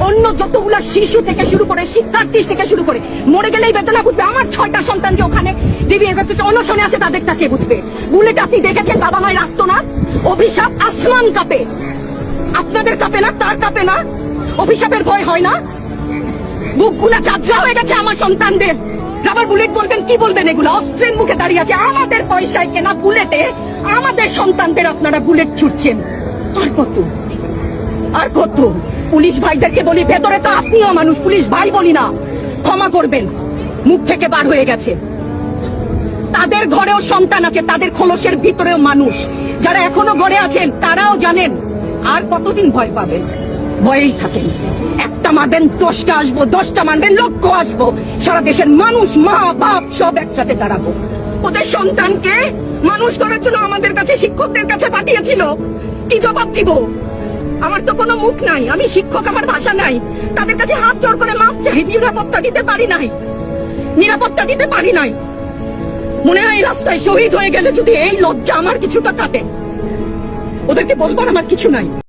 অন্য যতগুলা শিশু থেকে শুরু করে শিক্ষার্থী থেকে শুরু করে মরে গেলেই বেদনা বুঝবে। আমার 6টা সন্তান যে ওখানে ডিবিএর ভেতরে অনশনে আছে তাদেরটা কে বুঝবে? বুলেট আপনি দেখেছেন বাবা মায়ের আর্তনাদ, অভিশাপ আসমান কাঁপে, আপনাদের কাঁপে না? তার কাঁপে না? অভিশাপের ভয় হয় না? বুকগুলা ঝাঁঝরা হয়ে গেছে আমার সন্তানদের। রাবার বুলেট বলবেন, কি বলবেন? এগুলো অস্ত্রের মুখে দাঁড়িয়ে আছে, আমাদের পয়সায় কেনা বুলেটে আমাদের সন্তানদের আপনারা বুলেট ছুটছেন। আর কত আর কত? পুলিশ ভাইদেরকে বলি, ভেতরে তো আপনিও মানুষ, পুলিশ ভাই বলি না, ক্ষমা করবেন, মুখ থেকে বার হয়ে গেছে। তাদের ঘরেও সন্তান আছে, তাদের খোলসের ভিতরেও মানুষ। যারা এখনো ঘরে আছেন তারাও জানেন আর কতদিন ভয় পাবেন। ভয়েই থাকেন। একটা মারবেন 10টা আসবো, 10টা মারবেন লক্ষ আসবো। সারা দেশের মানুষ, মা বাপ সব একসাথে দাঁড়াবো। ওদের সন্তানকে মানুষ করার জন্য আমাদের কাছে, শিক্ষকদের কাছে পাঠিয়েছিল। কি জবাব দিব? আমার তো কোনো মুখ নাই, আমি শিক্ষক, আমার ভাষা নাই। তাদের কাছে হাত জোড় করে মাপ চাই, নিরাপত্তা দিতে পারি নাই, নিরাপত্তা দিতে পারি নাই। মনে হয় রাস্তায় শহীদ হয়ে গেলে যদি এই লজ্জা আমার কিছুটা কাটে। ওদেরকে বলবার আমার কিছু নাই।